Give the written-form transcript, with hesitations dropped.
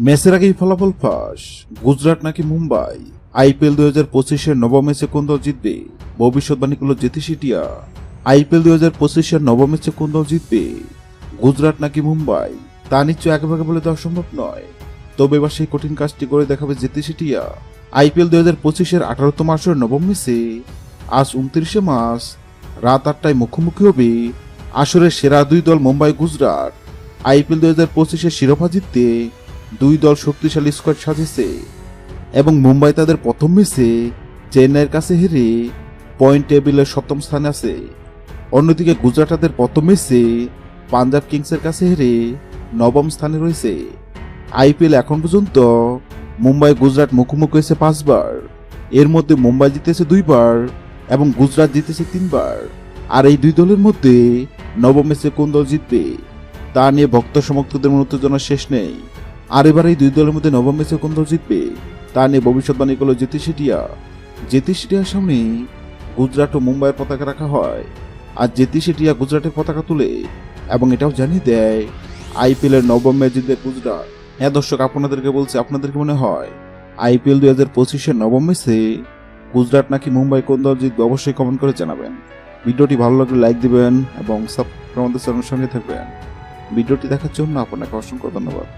ম্যাচের আগেই ফলাফল ফাঁস, গুজরাট নাকি মুম্বাই। আইপিএল 2025-এর নবম ম্যাচে কোন দল জিতবে, ভবিষ্যৎবাণী করল জ্যোতি শেঠিয়া। আইপিএল 2025-এর নবম ম্যাচে কোন দল জিতবে, গুজরাট নাকি মুম্বাই, তা নিশ্চয় একভাগে বলে দেওয়া সম্ভব নয়। তবে এবার সেই কঠিন কাজটি করে দেখাবে জ্যোতি শেঠিয়া। আইপিএল 2025-এর 18তম আসরের নবম ম্যাচে আজ 29শে মার্চ রাত 8টায় মুখোমুখি হবে আসরের সেরা দুই দল মুম্বাই গুজরাট। আইপিএল 2025-এর শিরোপা জিততে দুই দল শক্তিশালী স্কোয়াড সাজেছে এবং মুম্বাই তাদের প্রথম ম্যাচে চেন্নাইয়ের কাছে হেরে পয়েন্ট টেবিলের 7ম স্থানে আছে। অন্যদিকে গুজরাট তাদের প্রথম ম্যাচে পাঞ্জাব কিংসের কাছে হেরে 9ম স্থানে রয়েছে। আইপিএল এখন পর্যন্ত মুম্বাই গুজরাট মুখোমুখি হয়েছে 5 বার। এর মধ্যে মুম্বাই জিতেছে 2 বার এবং গুজরাট জিতেছে 3 বার। আর এই দুই দলের মধ্যে নবম ম্যাচে কোন দল জিতবে তা নিয়ে ভক্ত সমর্থকদের উত্তেজনা শেষ নেই। আর এবার এই দুই দলের মধ্যে নবম ম্যাচে কোন দল জিতবে তা নিয়ে ভবিষ্যৎবাণী করল জ্যোতি শেঠিয়া। জ্যোতি শেঠিয়ার সামনে গুজরাট ও মুম্বাইয়ের পতাকা রাখা হয়, আর জ্যোতি শেঠিয়া গুজরাটের পতাকা তুলে এবং এটাও জানিয়ে দেয় আইপিএল এর নবম ম্যাচ জিতবে গুজরাট। হ্যাঁ দর্শক, আপনাদেরকে বলছি, আপনাদেরকে মনে হয় আইপিএল 2025-এর নবম ম্যাচে গুজরাট নাকি মুম্বাই কোন দল জিতবে অবশ্যই কমেন্ট করে জানাবেন। ভিডিওটি ভালো লাগলে লাইক দিবেন এবং সাবস্ক্রাইব আমাদের চ্যানেলের সঙ্গে থাকবেন। ভিডিওটি দেখার জন্য আপনাকে অসংখ্য ধন্যবাদ।